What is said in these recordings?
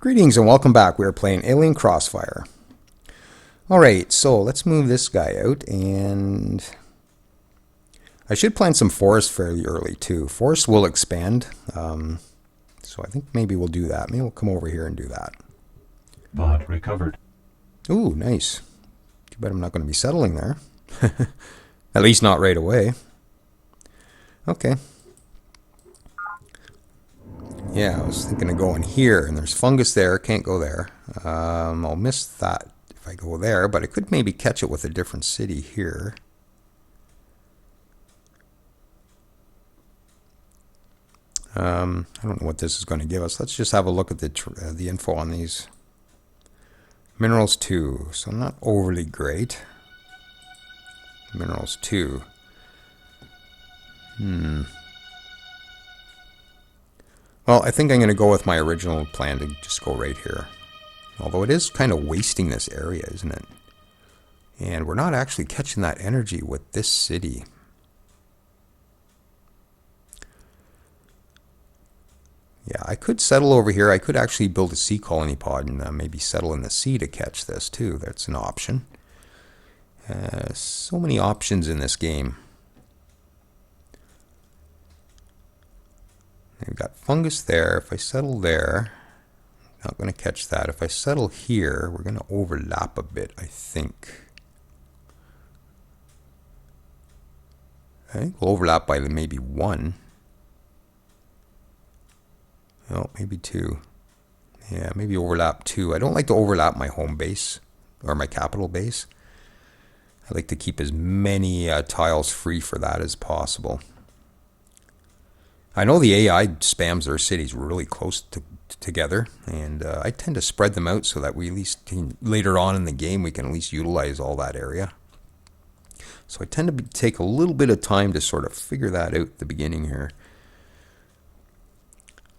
Greetings and welcome back. We are playing Alien Crossfire. Alright, so let's move this guy out, and I should plant some forest fairly early too. Forest will expand, so I think maybe we'll do that. Maybe we'll come over here and do that. Bot recovered. Ooh, nice. Too bad I'm not going to be settling there. At least not right away. Okay. Yeah, I was thinking of going here, and there's fungus there. Can't go there. I'll miss that if I go there, but I could maybe catch it with a different city here. I don't know what this is going to give us. Let's just have a look at the info on these. Minerals 2, so not overly great. Minerals 2. Well, I think I'm going to go with my original plan to just go right here. Although it is kind of wasting this area, isn't it? And we're not actually catching that energy with this city. Yeah, I could settle over here. I could actually build a sea colony pod and maybe settle in the sea to catch this too. That's an option. So many options in this game. We've got fungus there. If I settle there, not going to catch that. If I settle here, we're going to overlap a bit, I think. I think we'll overlap by maybe 1. Oh, maybe 2. Yeah, maybe overlap 2. I don't like to overlap my home base or my capital base. I like to keep as many tiles free for that as possible. I know the AI spams their cities really close together, and I tend to spread them out so that we at least later on in the game we can at least utilize all that area. So I tend to take a little bit of time to sort of figure that out at the beginning here.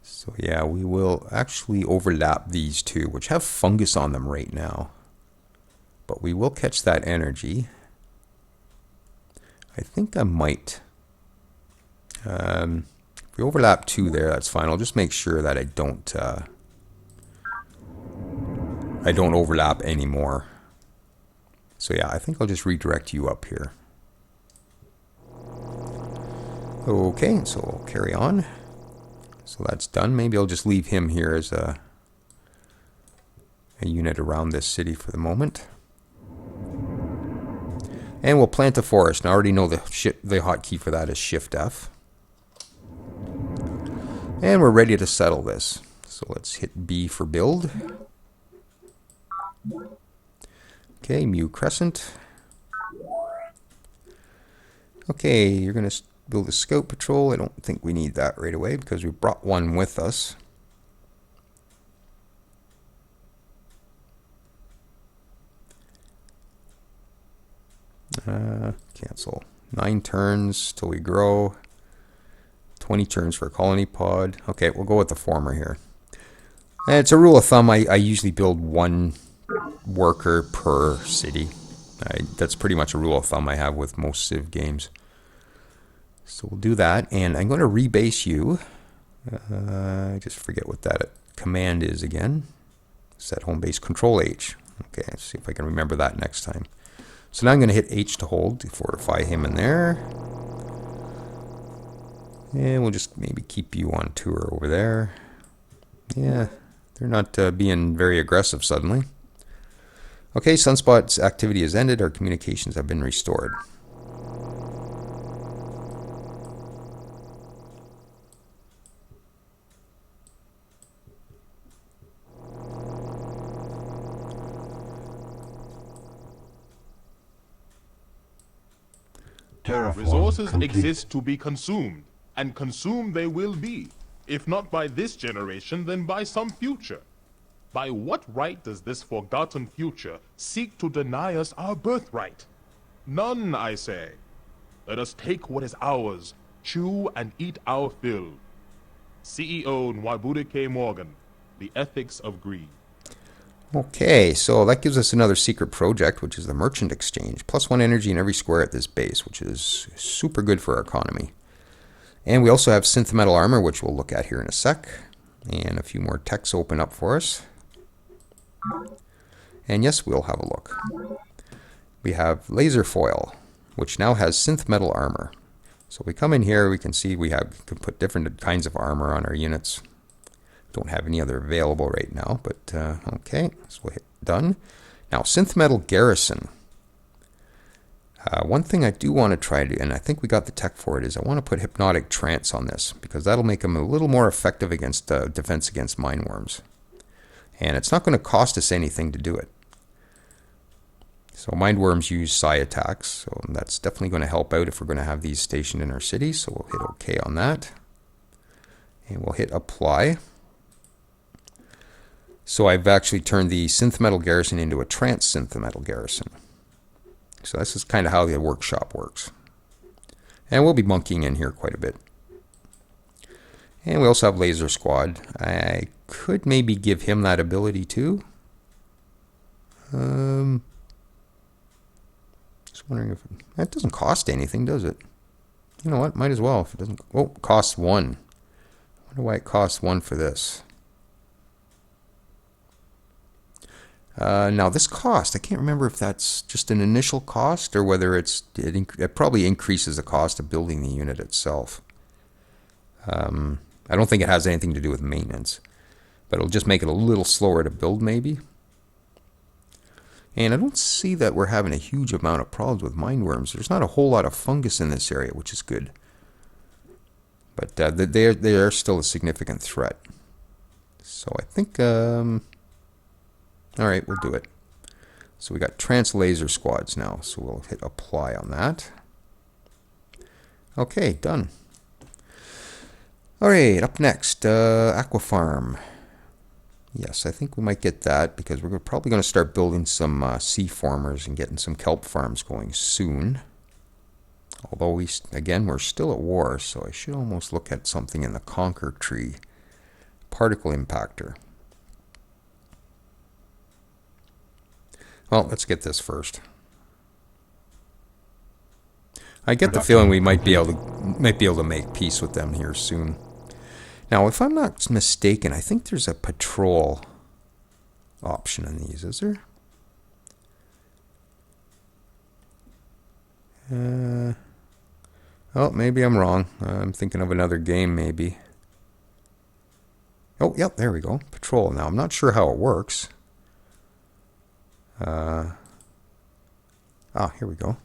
So yeah, we will actually overlap these two, which have fungus on them right now. But we will catch that energy. I think I might. If we overlap 2 there, that's fine. I'll just make sure that I don't overlap anymore. So yeah, I think I'll just redirect you up here. Okay, so we'll carry on. So that's done. Maybe I'll just leave him here as a unit around this city for the moment. And we'll plant a forest. Now I already know the hotkey for that is Shift F. And we're ready to settle this. So let's hit B for build. Okay, Mu Crescent. Okay, you're going to build a scout patrol. I don't think we need that right away because we brought one with us. Cancel. 9 turns till we grow. 20 turns for a colony pod. Okay, we'll go with the former here. And it's a rule of thumb. I usually build 1 worker per city. That's pretty much a rule of thumb I have with most Civ games. So we'll do that. And I'm going to rebase you. I just forget what that command is again. Set home base, Control H. Okay, let's see if I can remember that next time. So now I'm going to hit H to hold to fortify him in there. And we'll just maybe keep you on tour over there. Yeah, they're not being very aggressive suddenly. Okay, Sunspot's activity has ended. Our communications have been restored. Resources exist to be consumed, and consumed they will be, if not by this generation, then by some future. By what right does this forgotten future seek to deny us our birthright? None, I say. Let us take what is ours, chew and eat our fill. CEO Nwabude K. Morgan, The Ethics of Greed. Okay, so that gives us another secret project, which is the Merchant Exchange. +1 energy in every square at this base, which is super good for our economy. And we also have synth metal armor, which we'll look at here in a sec. And a few more techs open up for us. And yes, we'll have a look. We have laser foil, which now has synth metal armor. So we come in here, we can see we can put different kinds of armor on our units. Don't have any other available right now, but okay, so we'll hit done. Now, synth metal garrison. One thing I do want to try to, and I think we got the tech for it, is I want to put hypnotic trance on this, because that'll make them a little more effective against defense against mine worms. And it's not going to cost us anything to do it. So mine worms use psi attacks, so that's definitely going to help out if we're going to have these stationed in our city. So we'll hit OK on that. And we'll hit apply. So I've actually turned the synth metal garrison into a trance synth metal garrison. So this is kind of how the workshop works. And we'll be monkeying in here quite a bit. And we also have laser squad. I could maybe give him that ability too. Just wondering if that doesn't cost anything, does it? You know what? Might as well. If it doesn't. Oh, costs 1. I wonder why it costs 1 for this. Now this cost, I can't remember if that's just an initial cost or whether it probably increases the cost of building the unit itself. I don't think it has anything to do with maintenance, but it'll just make it a little slower to build maybe. And I don't see that we're having a huge amount of problems with mine worms. There's not a whole lot of fungus in this area, which is good. But they are still a significant threat. So I think, all right, we'll do it. So we got trance laser squads now. So we'll hit apply on that. Okay, done. All right, up next, Aqua Farm. Yes, I think we might get that because we're probably going to start building some sea formers and getting some kelp farms going soon. Although, again, we're still at war, so I should almost look at something in the Conquer tree. Particle impactor. Well, let's get this first. I get the feeling we might be able to make peace with them here soon. Now, if I'm not mistaken, I think there's a patrol option in these, is there? Oh, maybe I'm wrong. I'm thinking of another game, maybe. Oh, yep, there we go. Patrol. Now, I'm not sure how it works. Here we go.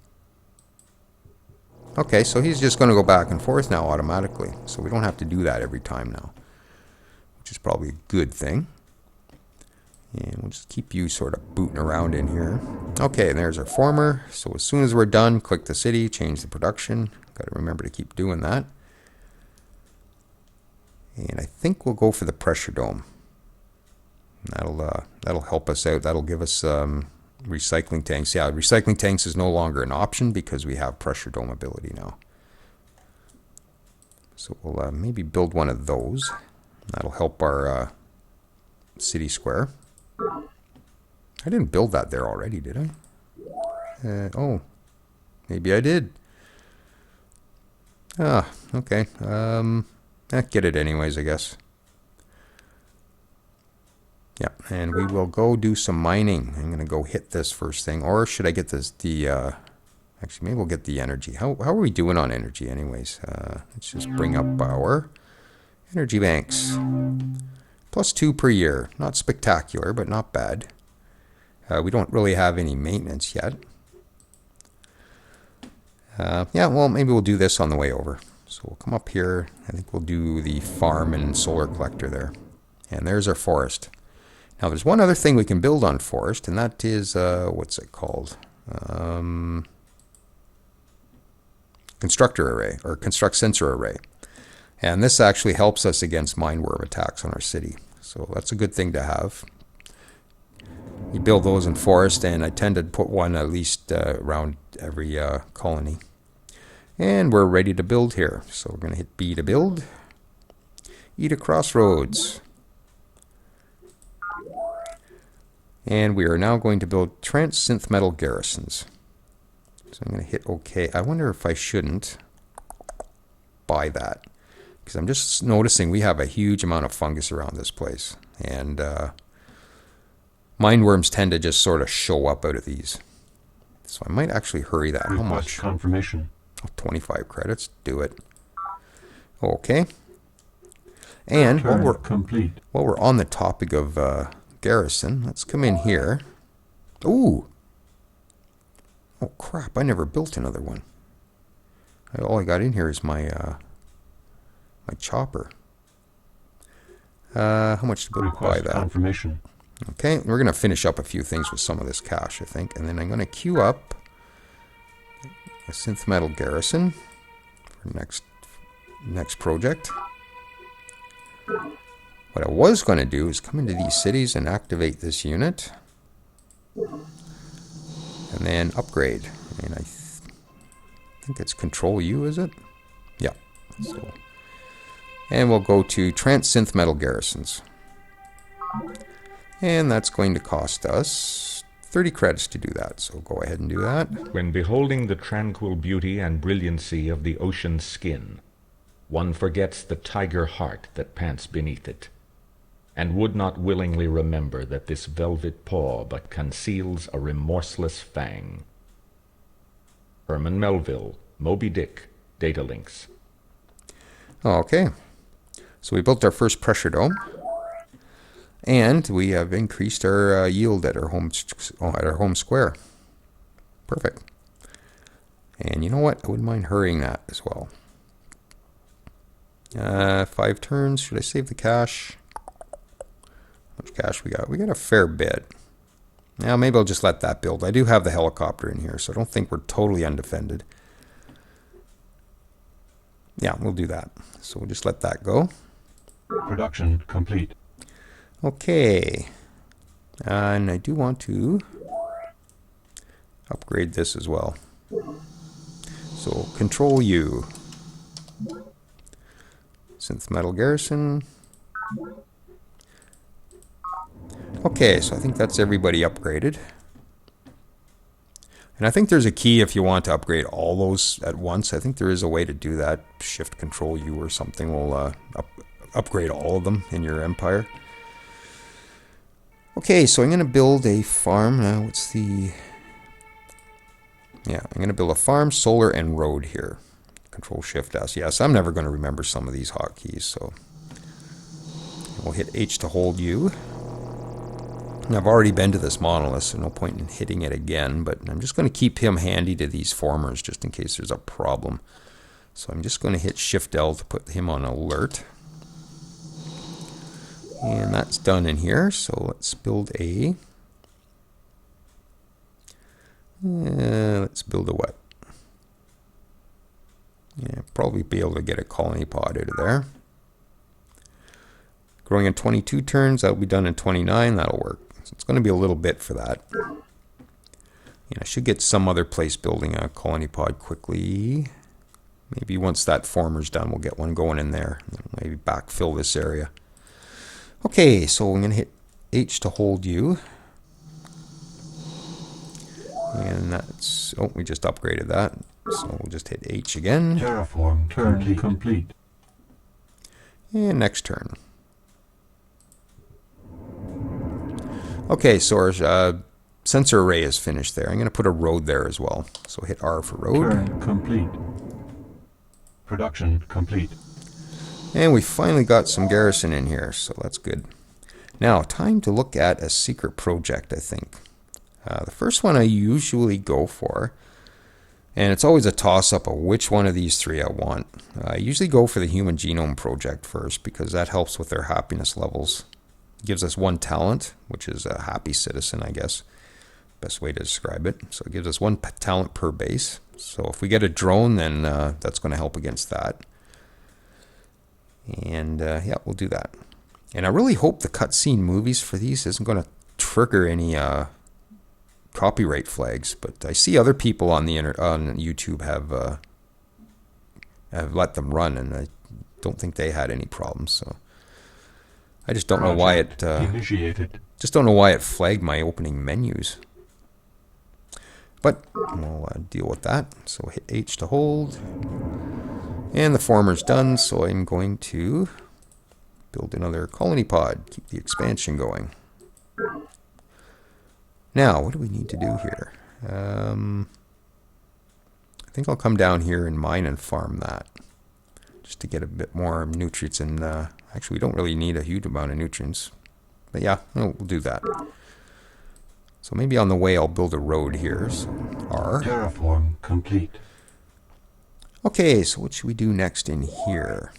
Okay, so he's just going to go back and forth now automatically. So we don't have to do that every time now, which is probably a good thing. And we'll just keep you sort of booting around in here. Okay, and there's our former. So as soon as we're done, click the city, change the production. Got to remember to keep doing that. And I think we'll go for the pressure dome. That'll help us out. That'll give us recycling tanks. Yeah, recycling tanks is no longer an option because we have pressure dome ability now. So we'll maybe build one of those. That'll help our city square. I didn't build that there already, did I? Oh, maybe I did. Ah, okay. Get it anyways, I guess. Yeah, and we will go do some mining. I'm going to go hit this first thing. Or should I get this, actually, maybe we'll get the energy. How are we doing on energy anyways? Let's just bring up our energy banks. +2 per year. Not spectacular, but not bad. We don't really have any maintenance yet. Yeah, well, maybe we'll do this on the way over. So we'll come up here. I think we'll do the farm and solar collector there. And there's our forest. Now, there's one other thing we can build on forest, and that is, what's it called? Constructor array, or construct sensor array. And this actually helps us against mine worm attacks on our city. So that's a good thing to have. You build those in forest, and I tend to put one at least around every colony. And we're ready to build here. So we're going to hit B to build. E to crossroads. And we are now going to build trance synth metal garrisons. So I'm going to hit OK. I wonder if I shouldn't buy that. Because I'm just noticing we have a huge amount of fungus around this place. And mindworms tend to just sort of show up out of these. So I might actually hurry that. How much? Confirmation. Oh, 25 credits. Do it. Okay. And Complete. while we're on the topic of garrison, let's come in here. Ooh. Oh, crap. I never built another one. All I got in here is my my chopper. How much to buy that? Confirmation. Okay, we're going to finish up a few things with some of this cash, I think. And then I'm going to queue up a synth metal garrison for next project. What I was going to do is come into these cities and activate this unit. And then upgrade. And I think it's Control U, is it? Yeah. So, and we'll go to Transcend metal garrisons. And that's going to cost us 30 credits to do that. So go ahead and do that. When beholding the tranquil beauty and brilliancy of the ocean's skin, one forgets the tiger heart that pants beneath it, and would not willingly remember that this velvet paw but conceals a remorseless fang. Herman Melville, Moby Dick, Data Links. Okay. So we built our first pressure dome. And we have increased our yield at our home square. Perfect. And you know what? I wouldn't mind hurrying that as well. 5 turns. Should I save the cash? How much cash we got? We got a fair bit. Now maybe I'll just let that build. I do have the helicopter in here, so I don't think we're totally undefended. Yeah, we'll do that. So we'll just let that go. Production complete. Okay, and I do want to upgrade this as well. So Control U, synth metal garrison. Okay, so I think that's everybody upgraded. And I think there's a key if you want to upgrade all those at once. I think there is a way to do that. Shift Control U or something will upgrade all of them in your empire. Okay, so I'm going to build a farm. I'm going to build a farm, solar, and road here. Control Shift S. Yes, I'm never going to remember some of these hotkeys, so we'll hit H to hold U. And I've already been to this monolith, so no point in hitting it again, but I'm just going to keep him handy to these formers just in case there's a problem. So I'm just going to hit Shift L to put him on alert. And that's done in here, so let's build a... let's build a what? Yeah, probably be able to get a colony pod out of there. Growing in 22 turns, that'll be done in 29, that'll work. So it's going to be a little bit for that. And I should get some other place building a colony pod quickly. Maybe once that former's done, we'll get one going in there. Maybe backfill this area. Okay, so I'm going to hit H to hold U. And that's... oh, we just upgraded that. So we'll just hit H again. Terraform turn complete. And next turn. Okay, so our sensor array is finished there. I'm going to put a road there as well. So hit R for road. Turn complete. Production complete. And we finally got some garrison in here, so that's good. Now, time to look at a secret project, I think. The first one I usually go for, and it's always a toss-up of which one of these three I want. I usually go for the Human Genome Project first, because that helps with their happiness levels. It gives us 1 talent, which is a happy citizen, I guess. Best way to describe it. So it gives us 1 talent per base. So if we get a drone, then that's going to help against that. And yeah, we'll do that. And I really hope the cutscene movies for these isn't going to trigger any copyright flags. But I see other people on the on YouTube have let them run, and I don't think they had any problems. So I just don't know why it initiated. Just don't know why it flagged my opening menus. But we'll deal with that. So hit H to hold. And the former's done, so I'm going to build another colony pod. Keep the expansion going. Now, what do we need to do here? I think I'll come down here and mine and farm that. Just to get a bit more nutrients. And actually, we don't really need a huge amount of nutrients. But yeah, we'll do that. So maybe on the way I'll build a road here. So R. Terraform complete. Okay, so what should we do next in here?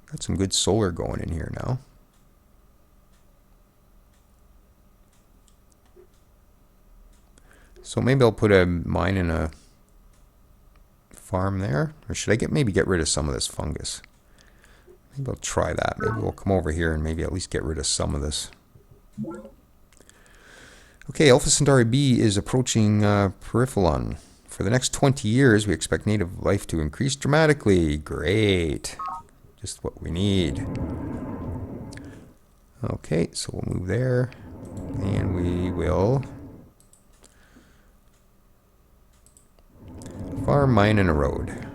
Got some good solar going in here now. So maybe I'll put a mine in a farm there. Or should I maybe get rid of some of this fungus? Maybe I'll try that. Maybe we'll come over here and maybe at least get rid of some of this. Okay, Alpha Centauri B is approaching periphelon. For the next 20 years, we expect native life to increase dramatically. Great. Just what we need. Okay, so we'll move there. And we will farm, mine, and a road.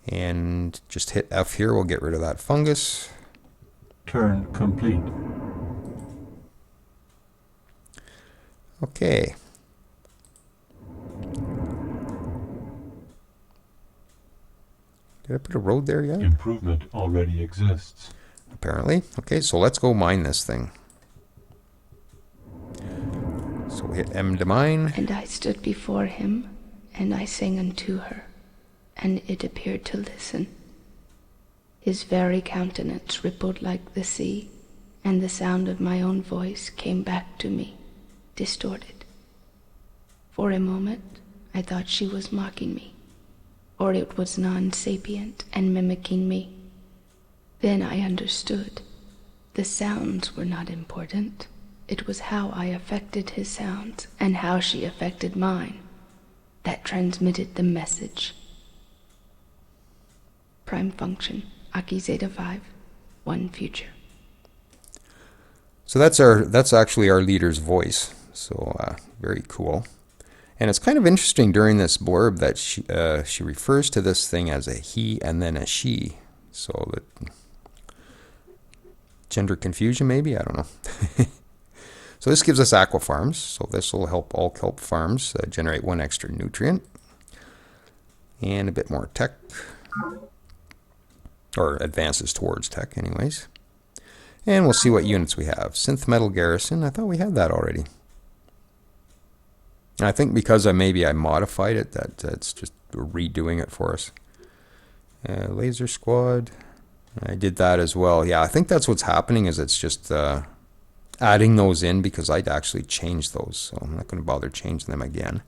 And just hit F here. We'll get rid of that fungus. Turn complete. Okay. Did I put a road there yet? Improvement already exists. Apparently. Okay, so let's go mine this thing. So we hit M to mine. And I stood before him, and I sang unto her, and it appeared to listen. His very countenance rippled like the sea, and the sound of my own voice came back to me, distorted. For a moment, I thought she was mocking me, or it was non-sapient and mimicking me. Then I understood. The sounds were not important. It was how I affected his sounds and how she affected mine that transmitted the message. Prime function, Aki Zeta 5, 1 future. So that's actually our leader's voice. So very cool. And it's kind of interesting during this blurb that she refers to this thing as a he and then a she. So that gender confusion maybe, I don't know. So this gives us aqua farms. So this will help all kelp farms generate 1 extra nutrient and a bit more tech, or advances towards tech anyways. And we'll see what units we have. Synth metal garrison. I thought we had that already. I think because I modified it, that it's just redoing it for us. Laser squad. I did that as well. Yeah, I think that's what's happening, is it's just adding those in because I'd actually changed those. So I'm not going to bother changing them again.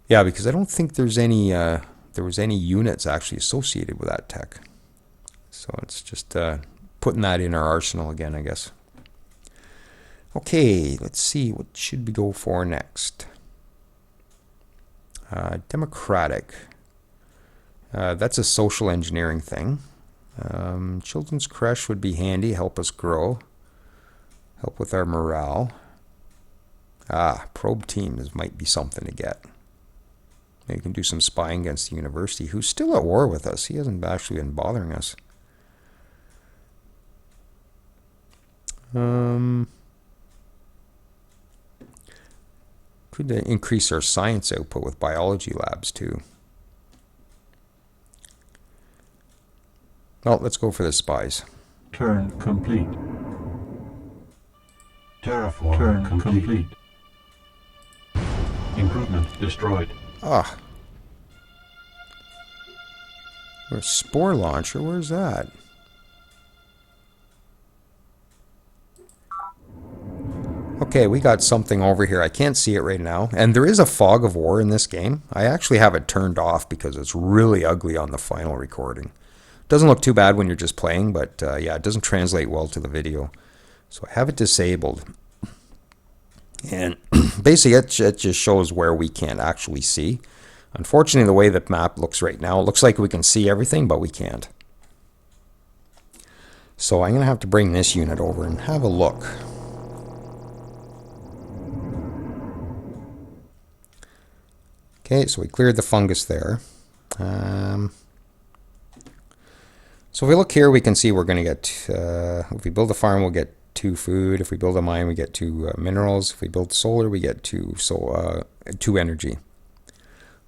Yeah, because I don't think there's any there was any units actually associated with that tech. So it's just putting that in our arsenal again, I guess. Okay, let's see. What should we go for next? Democratic. That's a social engineering thing. Children's creche would be handy. Help us grow. Help with our morale. Probe teams might be something to get. Maybe we can do some spying against the university, who's still at war with us. He hasn't actually been bothering us. Could increase our science output with biology labs too. Well, let's go for the spies. Turn complete. Terraform turn complete. Improvement destroyed. Or a spore launcher, where's that? Okay, we got something over here. I can't see it right now. And there is a fog of war in this game. I actually have it turned off because it's really ugly on the final recording. Doesn't look too bad when you're just playing, but yeah, it doesn't translate well to the video. So I have it disabled. And basically it just shows where we can't actually see. Unfortunately, the way the map looks right now, it looks like we can see everything, but we can't. So I'm going to have to bring this unit over and have a look. Okay, so we cleared the fungus there. So if we look here, we can see we're going to get, if we build a farm, we'll get 2 food. If we build a mine, we get 2 minerals. If we build solar, we get 2 energy.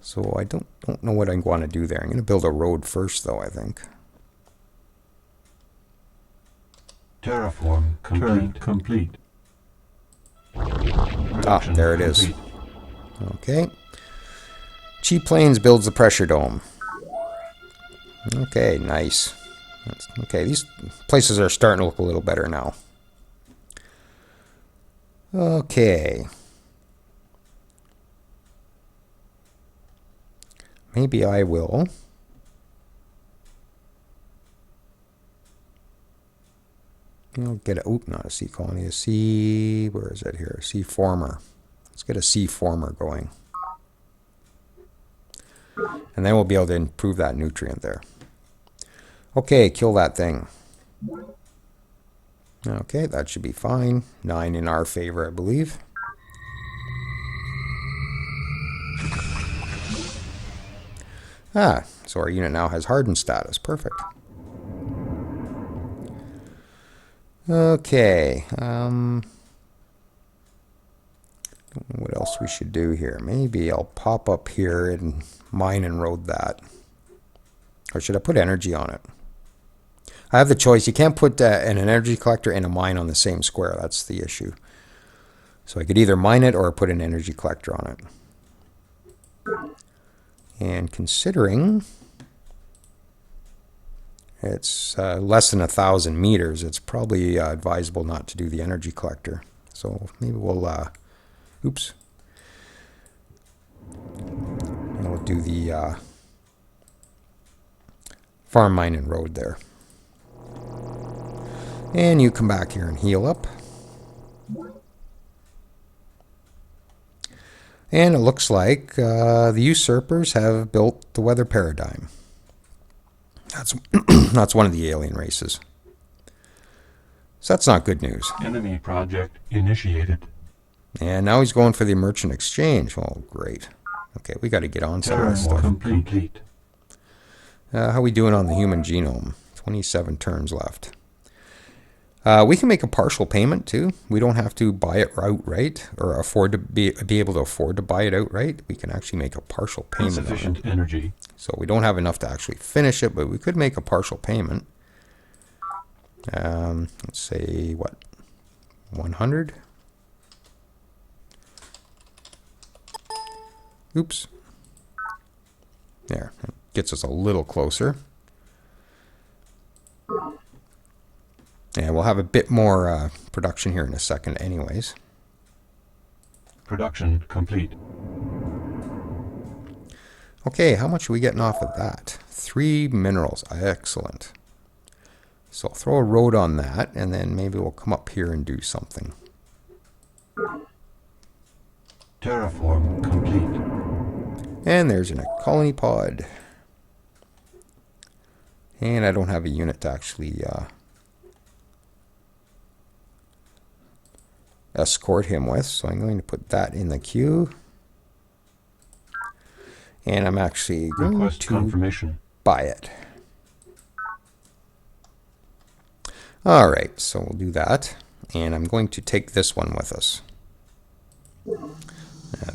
So I don't know what I want to do there. I'm going to build a road first, though, I think. Terraform complete. Production there it is. complete. Okay. Cheap Plains builds the pressure dome. Okay, nice. Okay, these places are starting to look a little better now. Okay. Maybe I will. Get a, not a sea colony, a sea, where is it here? Sea former. Let's get a sea former going. And then we'll be able to improve that nutrient there. Okay, kill that thing. Okay, that should be fine. 9 in our favor, I believe. So our unit now has hardened status. Perfect. Okay. Don't know what else we should do here. Maybe I'll pop up here and mine and road that. Or should I put energy on it? I have the choice. You can't put an energy collector and a mine on the same square. That's the issue. So I could either mine it or put an energy collector on it. And considering it's less than 1,000 meters, it's probably advisable not to do the energy collector. So maybe we'll, oops. We'll do the farm, mine, and road there. And you come back here and heal up. And it looks like the usurpers have built the weather paradigm. That's one of the alien races. So that's not good news. Enemy project initiated. And now he's going for the merchant exchange. Oh, great. Okay, we got to get on some of this Terraform stuff. complete. How are we doing on the human genome? 27 turns left. We can make a partial payment too. We don't have to buy it outright or afford to be able to afford to buy it outright. We can actually make a partial payment. Insufficient energy. So we don't have enough to actually finish it, but we could make a partial payment. Let's say what, 100? Oops. There, that gets us a little closer. And we'll have a bit more production here in a second anyways. Production complete. Okay, how much are we getting off of that? 3 minerals. Excellent. So I'll throw a road on that, and then maybe we'll come up here and do something. Terraform complete. And there's a colony pod. And I don't have a unit to actually escort him with, so I'm going to put that in the queue. And I'm actually going Request to confirmation. buy it. Alright, so we'll do that. And I'm going to take this one with us.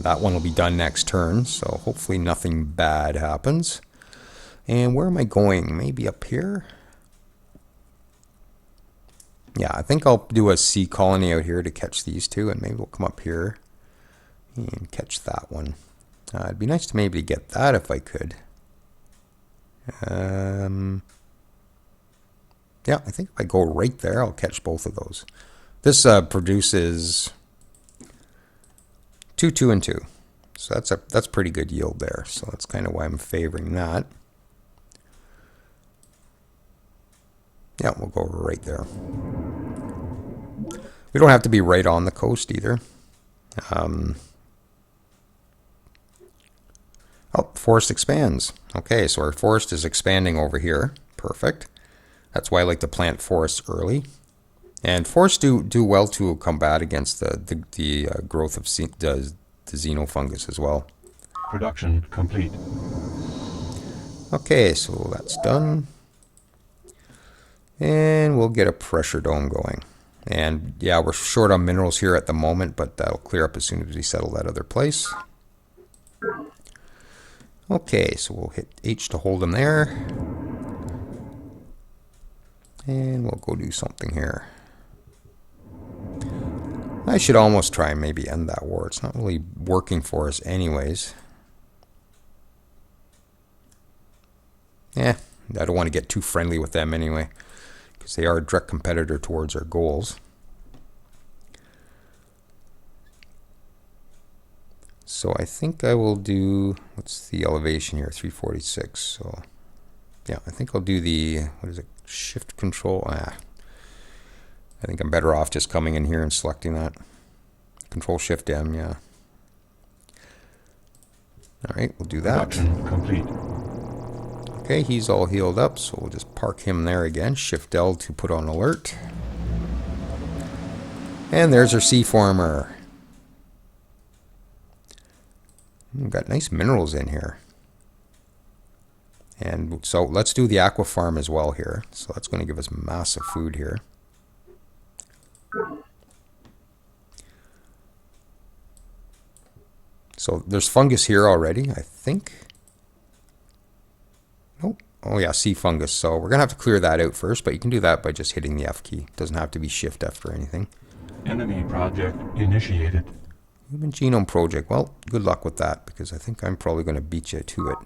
That one will be done next turn, so hopefully nothing bad happens. And where am I going? Maybe up here? Yeah, I think I'll do a sea colony out here to catch these two, and maybe we'll come up here and catch that one. It'd be nice to maybe get that if I could. Yeah, I think if I go right there, I'll catch both of those. This produces 2, 2, and 2. So that's pretty good yield there. So that's kind of why I'm favoring that. Yeah, we'll go right there. We don't have to be right on the coast either. Oh, forest expands. Okay, so our forest is expanding over here. Perfect. That's why I like to plant forests early. And forests do well to combat against the growth of the xenofungus as well. Production complete. Okay, so that's done. And we'll get a pressure dome going. And yeah, we're short on minerals here at the moment, but that'll clear up as soon as we settle that other place. Okay, so we'll hit H to hold them there. And we'll go do something here. I should almost try and maybe end that war. It's not really working for us anyways. Yeah, I don't want to get too friendly with them anyway, because they are a direct competitor towards our goals. So I think I will do, what's the elevation here, 346. So yeah, I think I'll do the, what is it, shift control. I think I'm better off just coming in here and selecting that. Control Shift M, yeah. All right, we'll do that. Production complete. Okay, he's all healed up, so we'll just park him there again. Shift L to put on alert. And there's our sea former. We've got nice minerals in here. And so let's do the aqua farm as well here. So that's going to give us massive food here. So there's fungus here already, I think. Nope. Oh yeah, sea fungus. So we're going to have to clear that out first, but you can do that by just hitting the F key. It doesn't have to be Shift F or anything. Enemy project initiated. Human Genome Project. Well, good luck with that, because I think I'm probably going to beat you to it.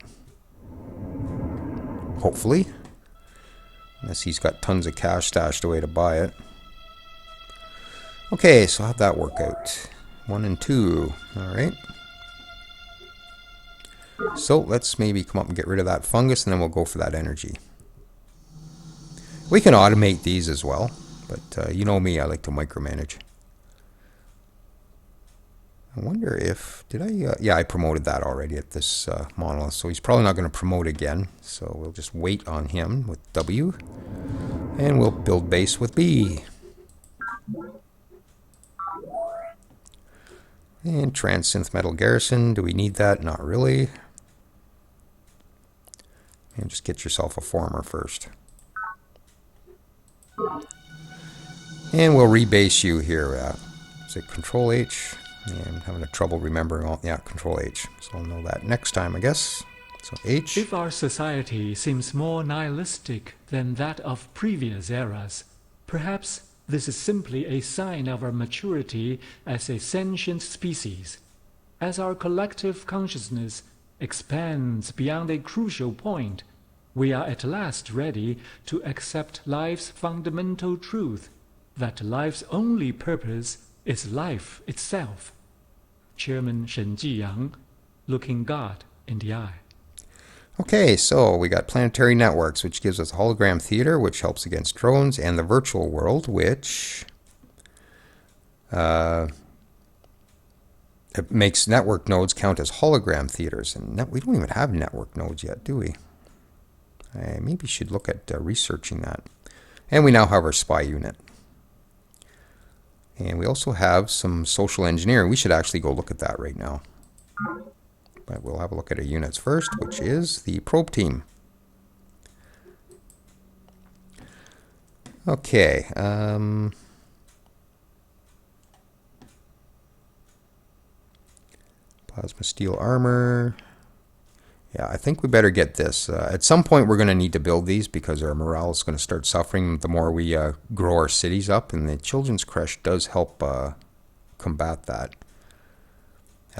Hopefully. Unless he's got tons of cash stashed away to buy it. Okay, so how'd that work out? 1 and 2. Alright. So let's maybe come up and get rid of that fungus, and then we'll go for that energy. We can automate these as well, but you know me, I like to micromanage. I wonder if, did I, yeah, I promoted that already at this monolith, so he's probably not going to promote again, so we'll just wait on him with W, and we'll build base with B. And Transcend Metal Garrison, do we need that? Not really. And just get yourself a former first. And we'll rebase you here. Is it Control H? Yeah, I'm having a trouble remembering all. Yeah, Control H. So I'll know that next time, I guess. So H. If our society seems more nihilistic than that of previous eras, perhaps this is simply a sign of our maturity as a sentient species. As our collective consciousness expands beyond a crucial point, we are at last ready to accept life's fundamental truth, that life's only purpose is life itself. Chairman Shen Jiyang, looking God in the eye. Okay, so we got planetary networks, which gives us hologram theater, which helps against drones, and the virtual world, which it makes network nodes count as hologram theaters. And we don't even have network nodes yet, do we? I maybe should look at researching that. And we now have our spy unit. And we also have some social engineering. We should actually go look at that right now. But we'll have a look at our units first, which is the probe team. Okay. Plasma steel armor. Yeah, I think we better get this. At some point, we're going to need to build these because our morale is going to start suffering the more we grow our cities up. And the Children's Creche does help combat that.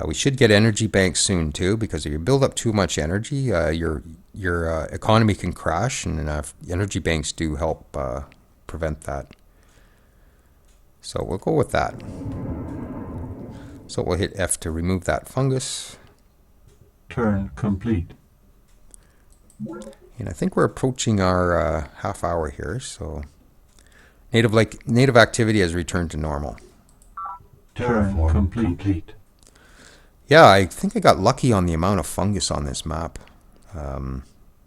We should get energy banks soon too, because if you build up too much energy, your economy can crash, and energy banks do help prevent that. So we'll go with that. So we'll hit F to remove that fungus. Turn complete. And I think we're approaching our half hour here, so native activity has returned to normal. Turn complete. Yeah, I think I got lucky on the amount of fungus on this map.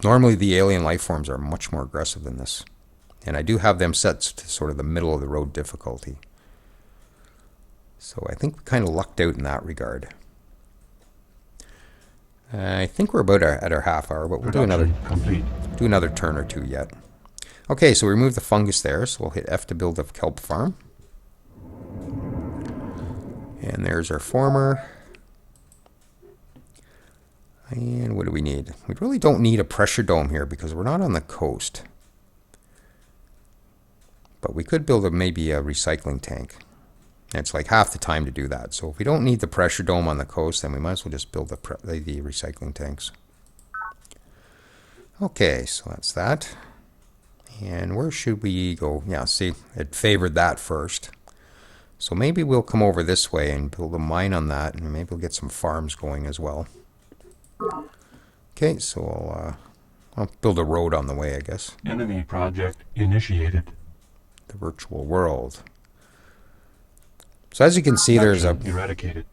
Normally the alien life forms are much more aggressive than this. And I do have them set to sort of the middle of the road difficulty. So I think we kind of lucked out in that regard. I think we're about at our half hour, but we'll do another turn or two yet. Okay, so we remove the fungus there, so we'll hit F to build a kelp farm. And there's our former. And what do we need? We really don't need a pressure dome here because we're not on the coast. But we could build maybe a recycling tank. It's like half the time to do that. So if we don't need the pressure dome on the coast, then we might as well just build the recycling tanks. Okay, so that's that. And where should we go? Yeah, see, it favored that first. So maybe we'll come over this way and build a mine on that, and maybe we'll get some farms going as well. Okay, so I'll build a road on the way, I guess. Enemy project initiated. The virtual world. So as you can see, there's a... Eradicated.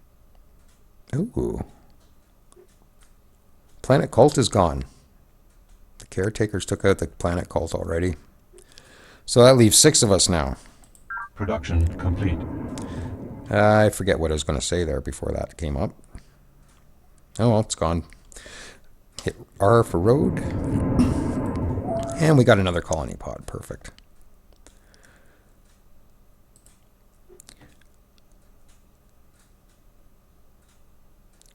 Ooh. Planet Cult is gone. The caretakers took out the Planet Cult already. So that leaves 6 of us now. Production complete. I forget what I was going to say there before that came up. Oh, well, it's gone. Hit R for road. And we got another colony pod. Perfect.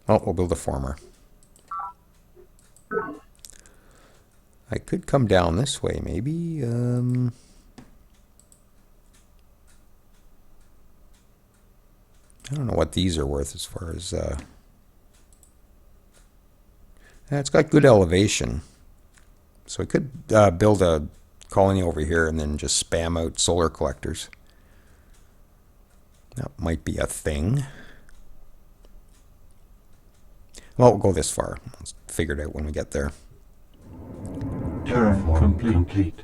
Oh, we'll build a former. I could come down this way, maybe. I don't know what these are worth as far as... it's got good elevation. So we could build a colony over here and then just spam out solar collectors. That might be a thing. Well, we'll go this far. Let's figure it out when we get there. Terraform complete.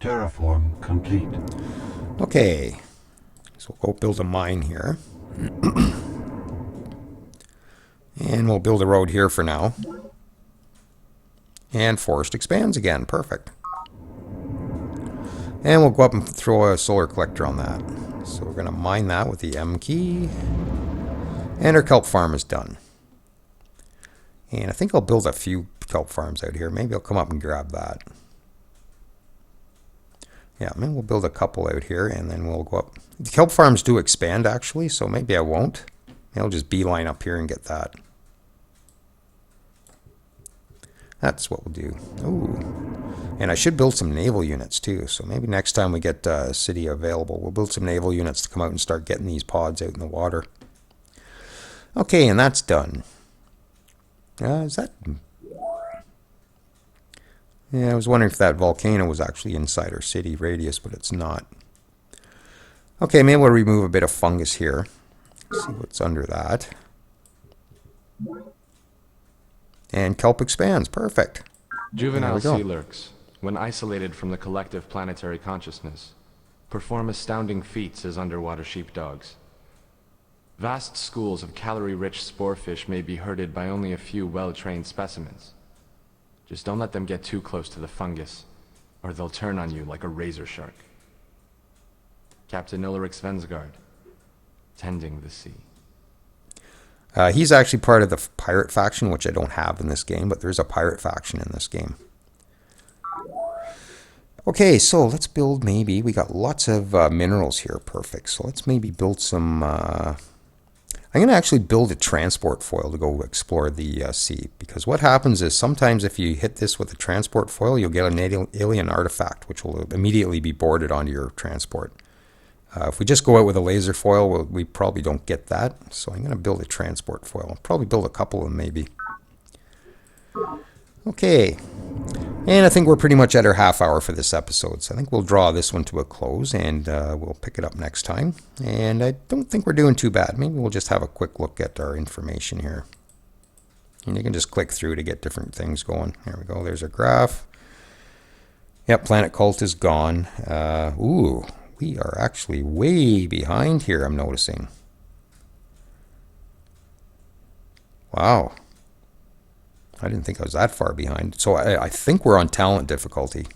Terraform complete. Okay. So we'll go build a mine here. And we'll build a road here for now. And forest expands again. Perfect. And we'll go up and throw a solar collector on that. So we're going to mine that with the M key. And our kelp farm is done. And I think I'll build a few kelp farms out here. Maybe I'll come up and grab that. Yeah, maybe we'll build a couple out here and then we'll go up. The kelp farms do expand actually, so maybe I won't. Maybe I'll just beeline up here and get that. That's what we'll do. Ooh. And I should build some naval units too. So maybe next time we get a city available, we'll build some naval units to come out and start getting these pods out in the water. Okay, and that's done. Is that... Yeah, I was wondering if that volcano was actually inside our city radius, but it's not. Okay, maybe we'll remove a bit of fungus here. See what's under that. And kelp expands. Perfect. Juvenile sea lurks, when isolated from the collective planetary consciousness, perform astounding feats as underwater sheepdogs. Vast schools of calorie-rich sporefish may be herded by only a few well-trained specimens. Just don't let them get too close to the fungus, or they'll turn on you like a razor shark. Captain Ulrich Svensgaard, tending the sea. He's actually part of the pirate faction, which I don't have in this game, but there's a pirate faction in this game. Okay, so let's build maybe... We got lots of minerals here. Perfect. So let's maybe build some... I'm going to actually build a transport foil to go explore the sea. Because what happens is sometimes if you hit this with a transport foil, you'll get an alien artifact, which will immediately be boarded onto your transport. If we just go out with a laser foil, we probably don't get that. So I'm going to build a transport foil. I'll probably build a couple of them maybe. Okay. And I think we're pretty much at our half hour for this episode. So I think we'll draw this one to a close and we'll pick it up next time. And I don't think we're doing too bad. Maybe we'll just have a quick look at our information here. And you can just click through to get different things going. There we go. There's our graph. Yep, Planet Cult is gone. Ooh, we are actually way behind here, I'm noticing. Wow. I didn't think I was that far behind. So I think we're on talent difficulty.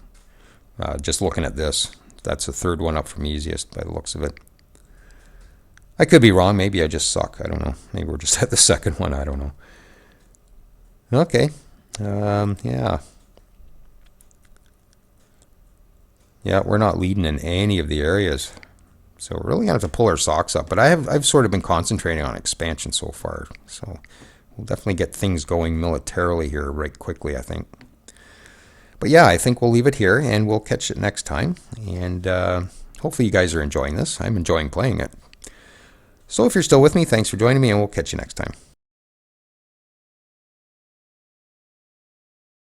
Just looking at this. That's the third one up from easiest by the looks of it. I could be wrong. Maybe I just suck. I don't know. Maybe we're just at the second one. I don't know. Okay. Yeah. Yeah, we're not leading in any of the areas. So we're really going to have to pull our socks up. But I've sort of been concentrating on expansion so far. So we'll definitely get things going militarily here right quickly, I think. But yeah, I think we'll leave it here, and we'll catch it next time. And hopefully you guys are enjoying this. I'm enjoying playing it. So if you're still with me, thanks for joining me, and we'll catch you next time.